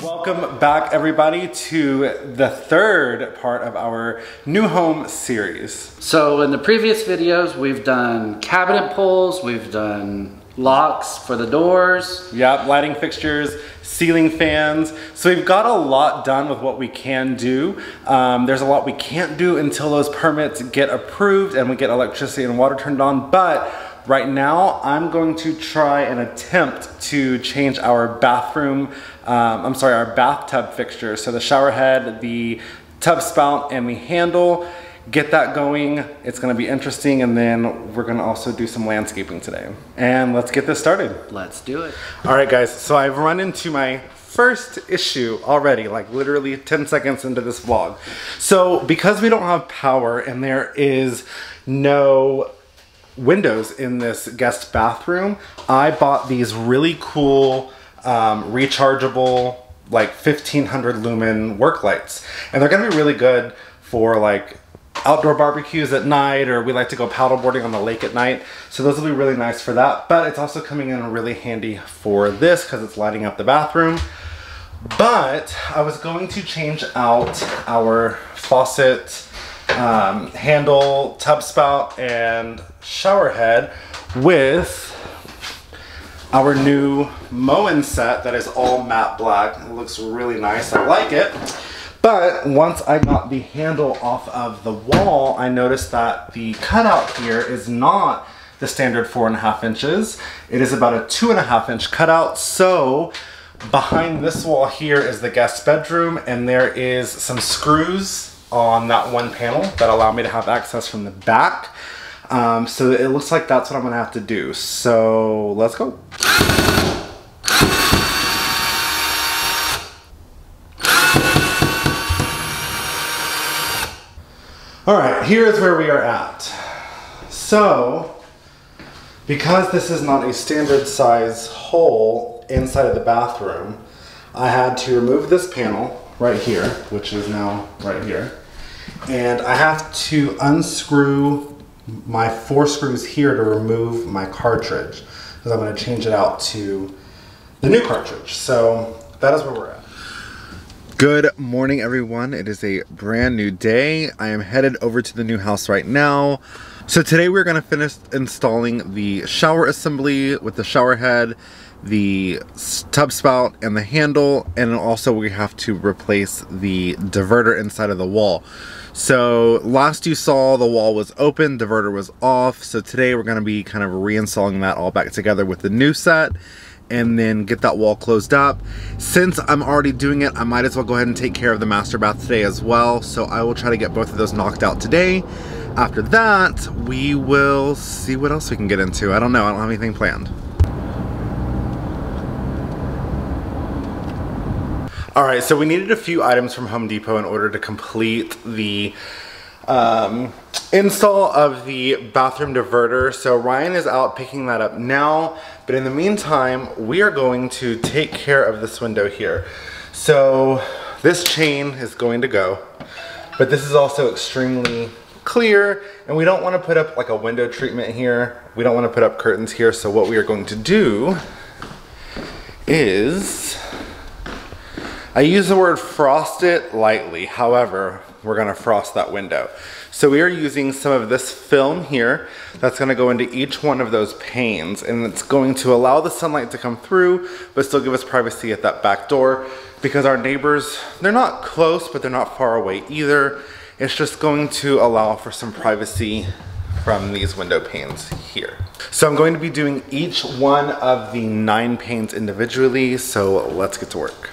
Welcome back, everybody, to the third part of our new home series. So in the previous videos, we've done cabinet pulls, we've done locks for the doors. Yep, lighting fixtures, ceiling fans. So we've got a lot done with what we can do. There's a lot we can't do until those permits get approved and we get electricity and water turned on. But right now, I'm going to try and attempt to change our bathroom, our bathtub fixture. So the shower head, the tub spout, and the handle, get that going. It's gonna be interesting, and then we're gonna also do some landscaping today. And let's get this started. Let's do it. All right, guys, so I've run into my first issue already, like literally 10 seconds into this vlog. So because we don't have power and there is no windows in this guest bathroom, I bought these really cool rechargeable like 1500 lumen work lights, and they're gonna be really good for like outdoor barbecues at night, or we like to go paddleboarding on the lake at night. So those will be really nice for that, but it's also coming in really handy for this because it's lighting up the bathroom. But I was going to change out our faucet handle, tub spout, and shower head with our new Moen set that is all matte black. It looks really nice, I like it. But once I got the handle off of the wall, I noticed that the cutout here is not the standard 4.5 inches. It is about a 2.5 inch cutout. So behind this wall here is the guest bedroom, and there is some screws on that one panel that allow me to have access from the back. So it looks like that's what I'm gonna have to do. So let's go. All right, here is where we are at. So, because this is not a standard size hole inside of the bathroom, I had to remove this panel right here, which is now right here. And I have to unscrew my 4 screws here to remove my cartridge, because I'm going to change it out to the new cartridge. So that is where we're at. Good morning, everyone. It is a brand new day. I am headed over to the new house right now. So today we're going to finish installing the shower assembly with the shower head, the tub spout, and the handle, and also we have to replace the diverter inside of the wall. So last you saw, the wall was open, diverter was off. So today we're going to be kind of reinstalling that all back together with the new set, and then get that wall closed up. Since I'm already doing it, I might as well go ahead and take care of the master bath today as well. So I will try to get both of those knocked out today. After that, we will see what else we can get into. I don't know, I don't have anything planned. All right, so we needed a few items from Home Depot in order to complete the install of the bathroom diverter. So Ryan is out picking that up now, but in the meantime, we are going to take care of this window here. So this chain is going to go, but this is also extremely clear, and we don't want to put up like a window treatment here. We don't want to put up curtains here. So what we are going to do is, I use the word frost it lightly, however, we're gonna frost that window. So we are using some of this film here that's gonna go into each one of those panes, and it's going to allow the sunlight to come through, but still give us privacy at that back door, because our neighbors, they're not close, but they're not far away either. It's just going to allow for some privacy from these window panes here. So I'm going to be doing each one of the 9 panes individually, so let's get to work.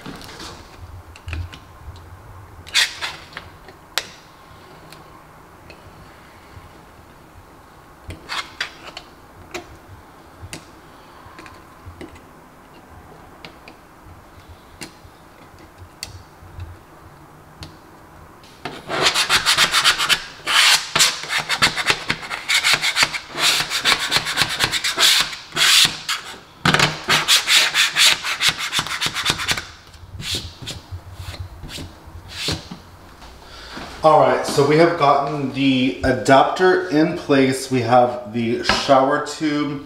All right, so we have gotten the adapter in place. We have the shower tube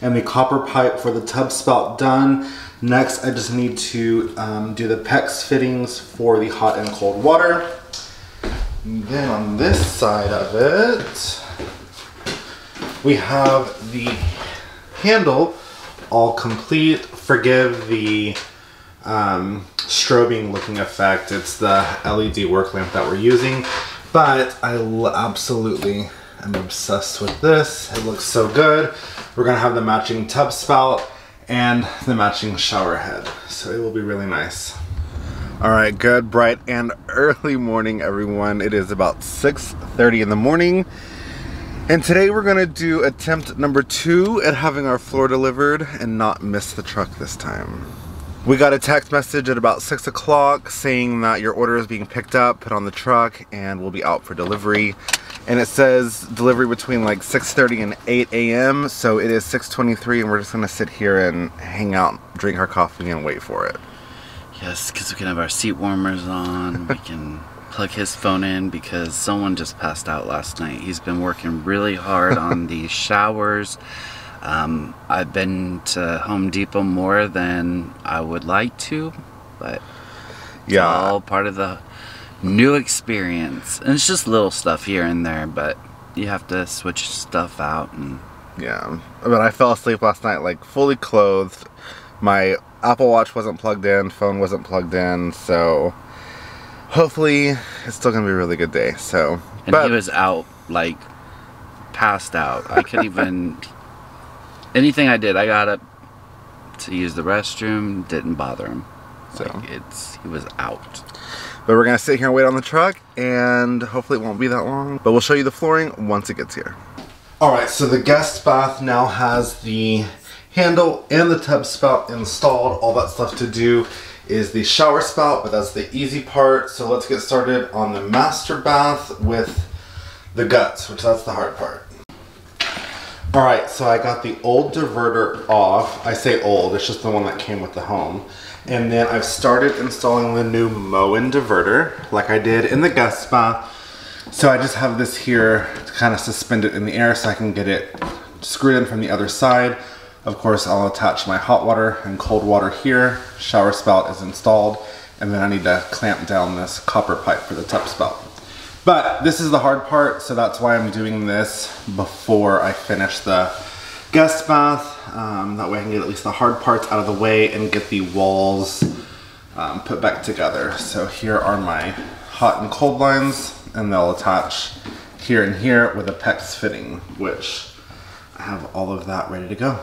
and the copper pipe for the tub spout done. Next, I just need to do the PEX fittings for the hot and cold water. And then on this side of it, we have the handle all complete. Forgive the strobing looking effect. It's the LED work lamp that we're using, but I absolutely am obsessed with this. It looks so good. We're gonna have the matching tub spout and the matching shower head, so it will be really nice. All right, good, bright and early morning, everyone. It is about 6:30 in the morning, and today we're gonna do attempt number 2 at having our floor delivered and not miss the truck this time. We got a text message at about 6 o'clock saying that your order is being picked up, put on the truck, and will be out for delivery. And it says delivery between like 6:30 and 8 a.m. So it is 6:23, and we're just gonna sit here and hang out, drink our coffee, and wait for it. Yes, because we can have our seat warmers on. We can plug his phone in because someone just passed out last night. He's been working really hard on the showers. I've been to Home Depot more than I would like to, but it's all part of the new experience. And it's just little stuff here and there, but you have to switch stuff out. And yeah, but I fell asleep last night like fully clothed. My Apple Watch wasn't plugged in, phone wasn't plugged in, so hopefully it's still gonna be a really good day. So, and he was out, like passed out. I couldn't even anything I did, I got up to use the restroom, didn't bother him. So like he was out. But we're gonna sit here and wait on the truck, and hopefully it won't be that long. But we'll show you the flooring once it gets here. All right, so the guest bath now has the handle and the tub spout installed. All that stuff to do is the shower spout, but that's the easy part. So let's get started on the master bath with the guts, which that's the hard part. All right, so I got the old diverter off. I say old, it's just the one that came with the home. And then I've started installing the new Moen diverter, like I did in the guest bath. So I just have this here to kind of suspend it in the air so I can get it screwed in from the other side. Of course, I'll attach my hot water and cold water here. Shower spout is installed. And then I need to clamp down this copper pipe for the tub spout. But this is the hard part, so that's why I'm doing this before I finish the guest bath. That way I can get at least the hard parts out of the way and get the walls put back together. So here are my hot and cold lines, and they'll attach here and here with a PEX fitting, which I have all of that ready to go.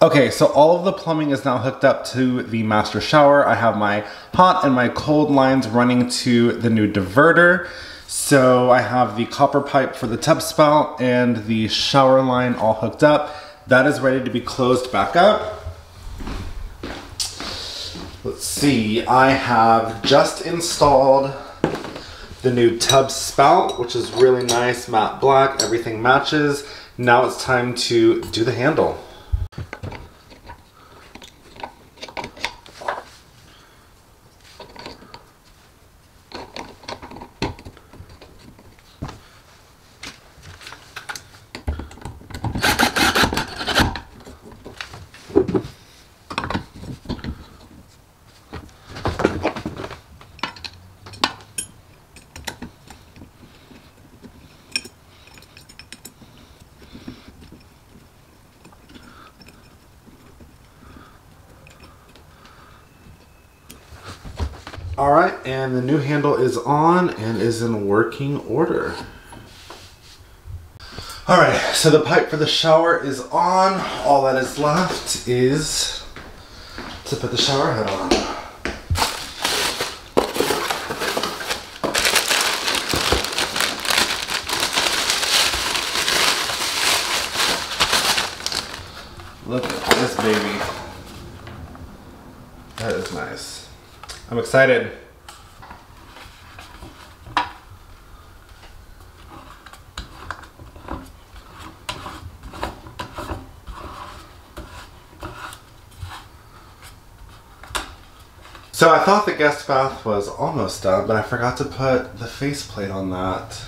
Okay, so all of the plumbing is now hooked up to the master shower. I have my hot and my cold lines running to the new diverter. So I have the copper pipe for the tub spout and the shower line all hooked up. That is ready to be closed back up. Let's see, I have just installed the new tub spout, which is really nice, matte black, everything matches. Now it's time to do the handle. All right, and the new handle is on and is in working order. All right, so the pipe for the shower is on. All that is left is to put the shower head on. Look at this baby. That is nice. I'm excited. So I thought the guest bath was almost done, but I forgot to put the faceplate on that.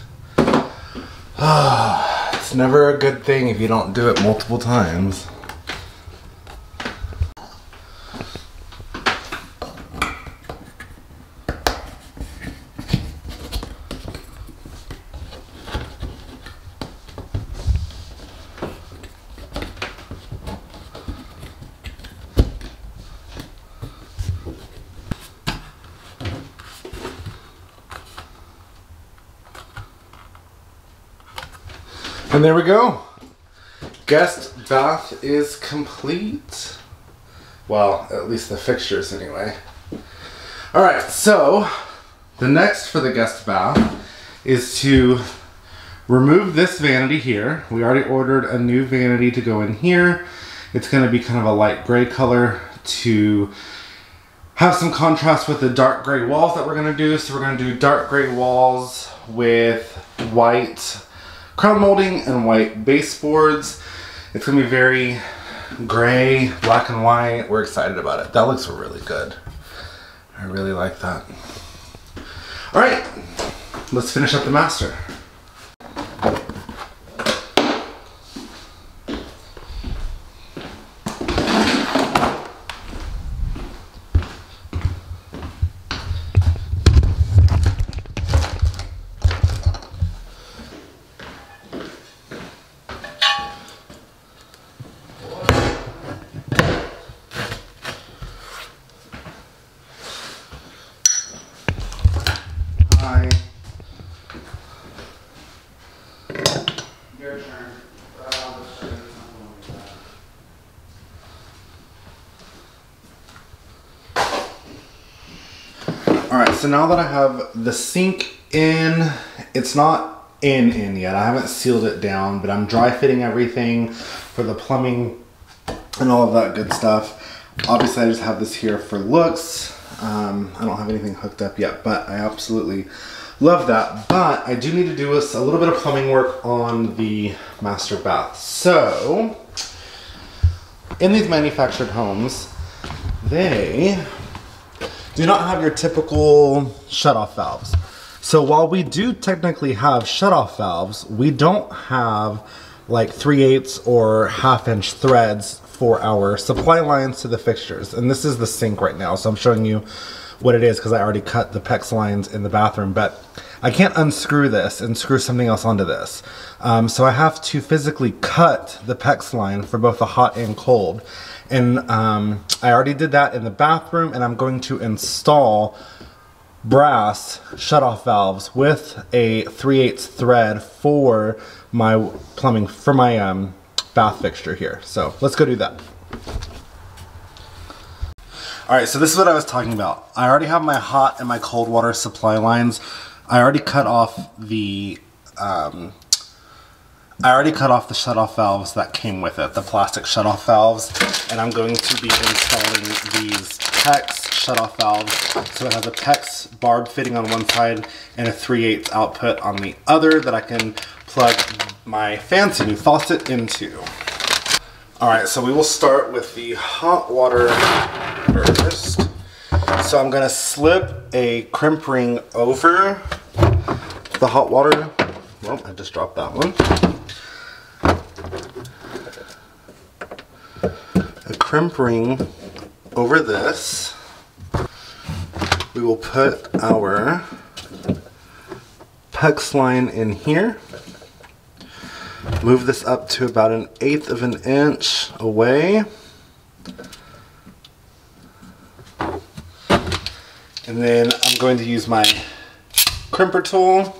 It's never a good thing if you don't do it multiple times. And there we go. Guest bath is complete. Well, at least the fixtures anyway. All right, so the next for the guest bath is to remove this vanity here. We already ordered a new vanity to go in here. It's gonna be kind of a light gray color to have some contrast with the dark gray walls that we're gonna do. So we're gonna do dark gray walls with white crown molding and white baseboards. It's gonna be very gray, black and white. We're excited about it. That looks really good. I really like that. All right, let's finish up the master. Your turn. Alright, so now that I have the sink in, it's not in yet. I haven't sealed it down, but I'm dry fitting everything for the plumbing and all of that good stuff. Obviously, I just have this here for looks. I don't have anything hooked up yet, but I absolutely love that. But I do need to do a little bit of plumbing work on the master bath. So, in these manufactured homes, they do not have your typical shutoff valves. So while we do technically have shutoff valves, we don't have like 3/8 or 1/2 inch threads for our supply lines to the fixtures. And this is the sink right now, so I'm showing you what it is because I already cut the PEX lines in the bathroom, but I can't unscrew this and screw something else onto this. So I have to physically cut the PEX line for both the hot and cold. And I already did that in the bathroom, and I'm going to install brass shutoff valves with a 3/8 thread for my plumbing, for my bath fixture here. So let's go do that. All right, so this is what I was talking about. I already have my hot and my cold water supply lines. I already cut off the shutoff valves that came with it, the plastic shutoff valves, and I'm going to be installing these PEX shutoff valves. So it has a PEX barb fitting on one side and a 3/8 output on the other that I can plug my fancy new faucet into. All right, so we will start with the hot water first. So I'm gonna slip a crimp ring over the hot water. Well, I just dropped that one. A crimp ring over this. We will put our PEX line in here. Move this up to about 1/8 of an inch away. And then I'm going to use my crimper tool.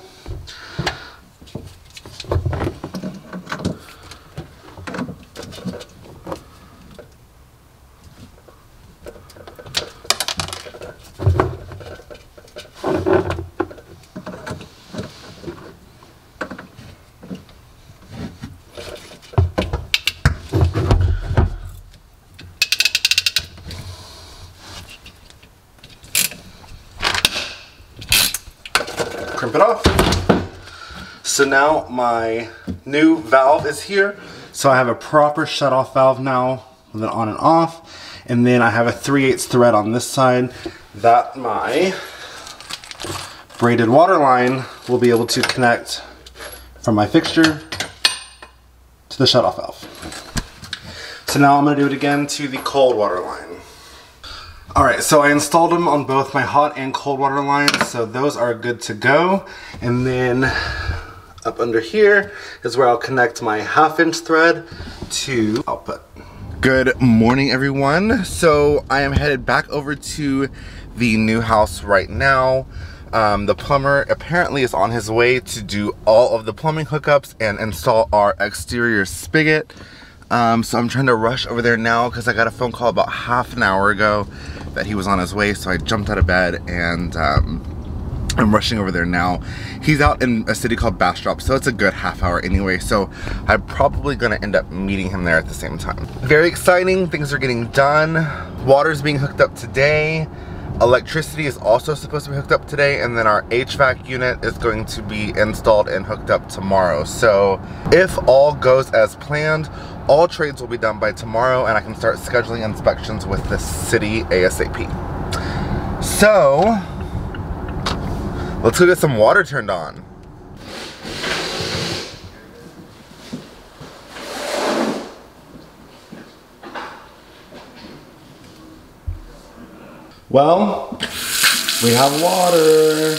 Crimp it off. So now my new valve is here. So I have a proper shut-off valve now with it on and off. And then I have a 3/8 thread on this side that my braided water line will be able to connect from my fixture to the shut-off valve. So now I'm going to do it again to the cold water line. Alright, so I installed them on both my hot and cold water lines, so those are good to go. And then up under here is where I'll connect my 1/2" thread to output. Good morning, everyone. So I am headed back over to the new house right now. The plumber apparently is on his way to do all of the plumbing hookups and install our exterior spigot. So I'm trying to rush over there now because I got a phone call about half an hour ago that he was on his way, so I jumped out of bed and I'm rushing over there now. He's out in a city called Bastrop, so it's a good half hour anyway, so I'm probably gonna end up meeting him there at the same time. Very exciting, things are getting done. Water's being hooked up today. Electricity is also supposed to be hooked up today, and then our HVAC unit is going to be installed and hooked up tomorrow. So if all goes as planned, all trades will be done by tomorrow and I can start scheduling inspections with the city ASAP. So let's go get some water turned on. Well, we have water.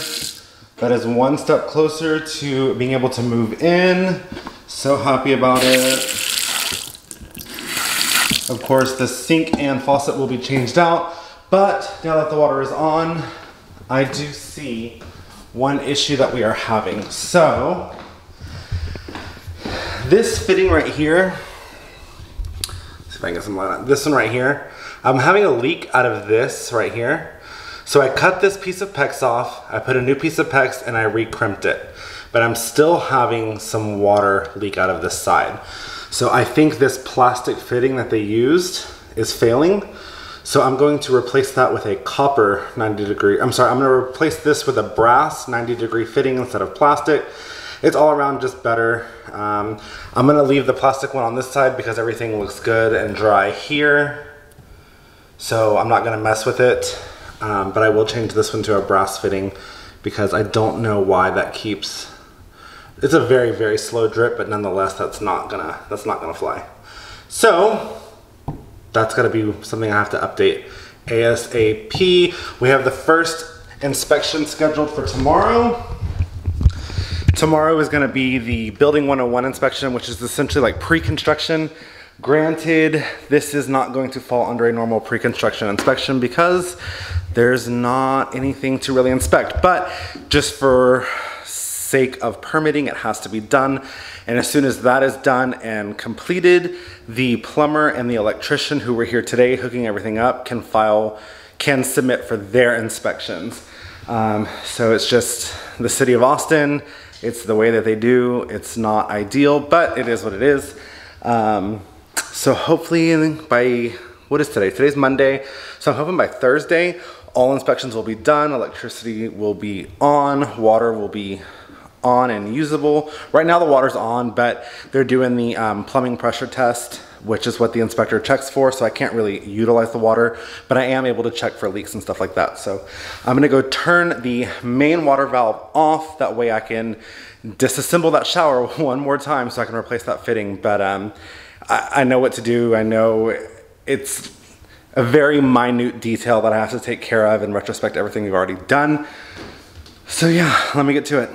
That is one step closer to being able to move in. So happy about it. Of course, the sink and faucet will be changed out, but now that the water is on, I do see one issue that we are having. So, this fitting right here, let's see if I can get some light on this one right here. I'm having a leak out of this right here. So I cut this piece of PEX off, I put a new piece of PEX and I re-crimped it. But I'm still having some water leak out of this side. So I think this plastic fitting that they used is failing. So I'm going to replace that with a copper 90-degree, I'm sorry, I'm gonna replace this with a brass 90-degree fitting instead of plastic. It's all around just better. I'm gonna leave the plastic one on this side because everything looks good and dry here. So I'm not gonna mess with it, but I will change this one to a brass fitting because I don't know why that keeps, it's a very, very slow drip, but nonetheless, that's not gonna fly. So that's gotta be something I have to update ASAP. We have the first inspection scheduled for tomorrow. Tomorrow is gonna be the Building 101 inspection, which is essentially like pre-construction. Granted, this is not going to fall under a normal pre-construction inspection because there's not anything to really inspect, but just for sake of permitting, it has to be done. And as soon as that is done and completed, the plumber and the electrician who were here today hooking everything up can submit for their inspections. So it's just the city of Austin. It's the way that they do. It's not ideal, but it is what it is. So hopefully by, what is today? Today's Monday. So I'm hoping by Thursday, all inspections will be done. Electricity will be on, water will be on and usable. Right now the water's on, but they're doing the plumbing pressure test, which is what the inspector checks for, so I can't really utilize the water, but I am able to check for leaks and stuff like that. So I'm gonna go turn the main water valve off, that way I can disassemble that shower one more time so I can replace that fitting. But I know what to do. I know it's a very minute detail that I have to take care of in retrospect to everything we've already done. So yeah, let me get to it.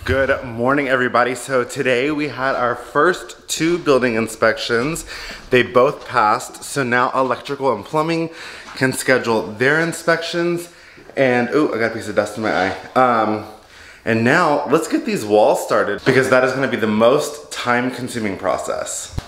Good morning, everybody. So today we had our first 2 building inspections. They both passed. So now electrical and plumbing can schedule their inspections. And, oh, I got a piece of dust in my eye. And now, let's get these walls started because that is gonna be the most time-consuming process.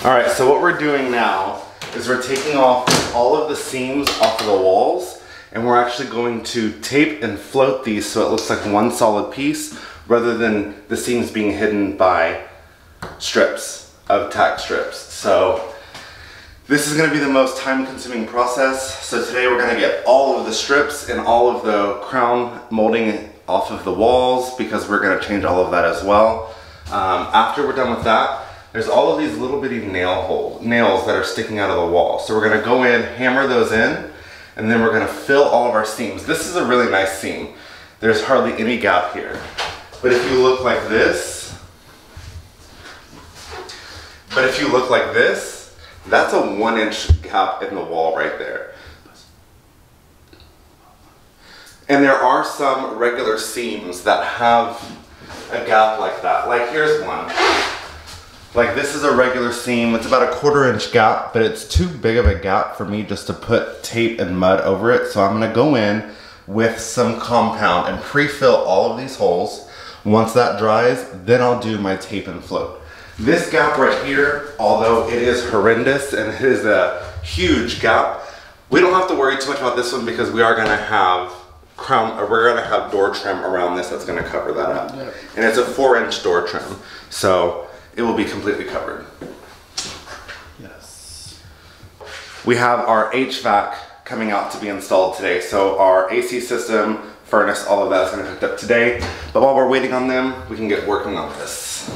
All right, so what we're doing now is we're taking off all of the seams off of the walls, and we're actually going to tape and float these so it looks like one solid piece rather than the seams being hidden by strips of tack strips. So this is gonna be the most time-consuming process. So today we're gonna get all of the strips and all of the crown molding off of the walls because we're gonna change all of that as well. After we're done with that, there's all of these little bitty nails that are sticking out of the wall. So we're gonna go in, hammer those in, and then we're gonna fill all of our seams. This is a really nice seam. There's hardly any gap here. But if you look like this, that's a 1-inch gap in the wall right there. And there are some regular seams that have a gap like that. Like here's one. Like this is a regular seam, it's about a 1/4 inch gap, but it's too big of a gap for me just to put tape and mud over it. So I'm gonna go in with some compound and pre-fill all of these holes. Once that dries, then I'll do my tape and float. This gap right here, although it is horrendous and it is a huge gap, we don't have to worry too much about this one because we are gonna have door trim around this that's gonna cover that up. Yep. And it's a 4-inch door trim. So it will be completely covered. Yes. We have our HVAC coming out to be installed today. So our AC system, furnace, all of that is gonna be hooked up today. But while we're waiting on them, we can get working on this.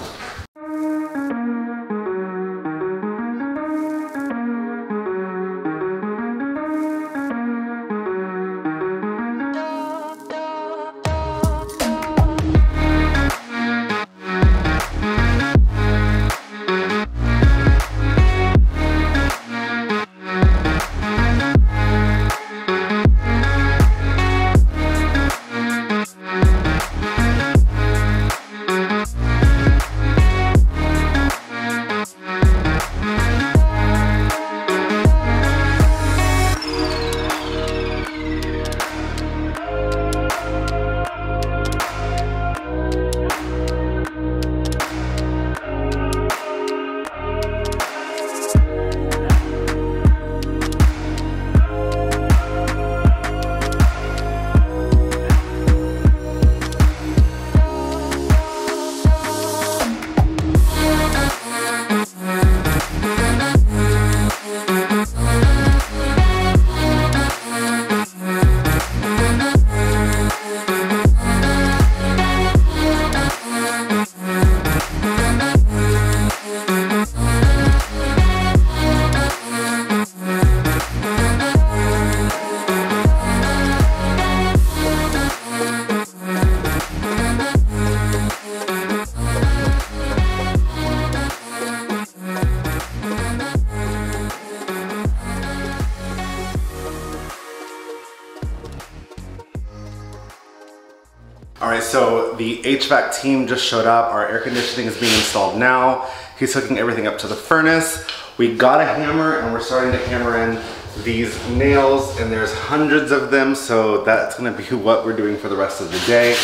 Alright, so the HVAC team just showed up. Our air conditioning is being installed now. He's hooking everything up to the furnace. We got a hammer and we're starting to hammer in these nails, and there's hundreds of them, so that's gonna be what we're doing for the rest of the day.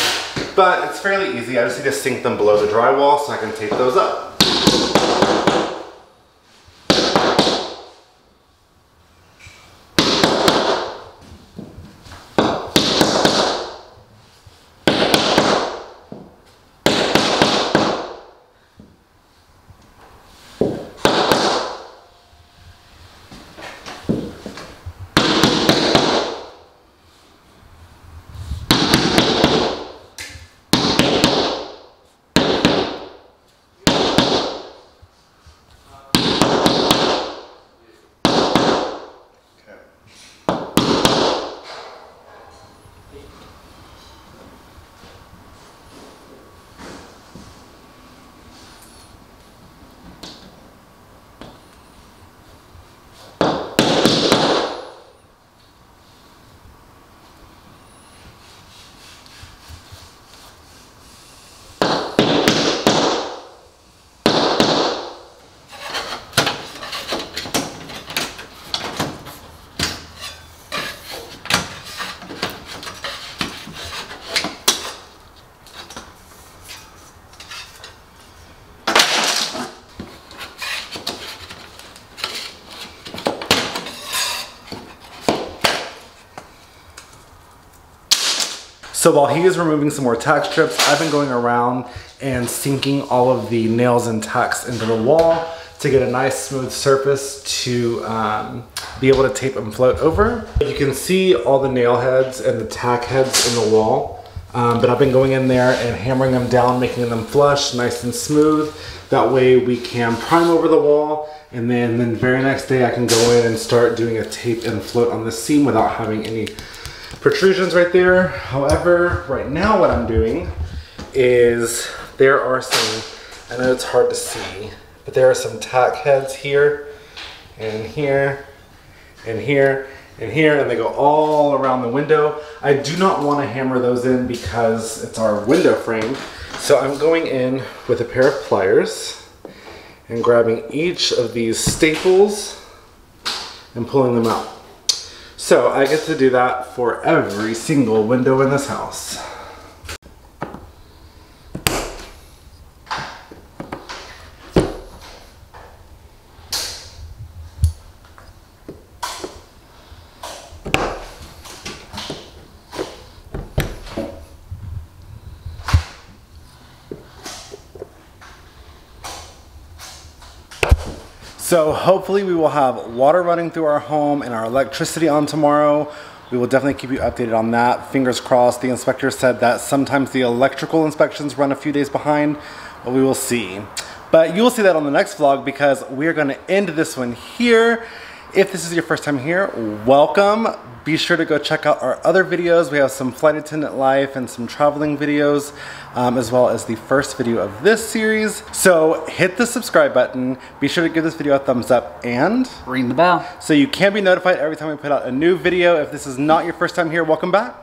But it's fairly easy. I just need to sink them below the drywall so I can tape those up. So while he is removing some more tack strips, I've been going around and sinking all of the nails and tacks into the wall to get a nice smooth surface to be able to tape and float over. You can see all the nail heads and the tack heads in the wall, but I've been going in there and hammering them down, making them flush, nice and smooth. That way we can prime over the wall, and then the very next day I can go in and start doing a tape and float on the seam without having any protrusions right there. However, right now what I'm doing is there are some, I know it's hard to see, but there are some tack heads here and here and here and here, and they go all around the window. I do not want to hammer those in because it's our window frame. So I'm going in with a pair of pliers and grabbing each of these staples and pulling them out. So I get to do that for every single window in this house. So hopefully we will have water running through our home and our electricity on tomorrow. We will definitely keep you updated on that. Fingers crossed. The inspector said that sometimes the electrical inspections run a few days behind, but we will see. But you will see that on the next vlog because we are going to end this one here. If this is your first time here, welcome. Be sure to go check out our other videos. We have some flight attendant life and some traveling videos, as well as the first video of this series. So hit the subscribe button. Be sure to give this video a thumbs up and Ring the bell so you can be notified every time we put out a new video. If this is not your first time here, welcome back.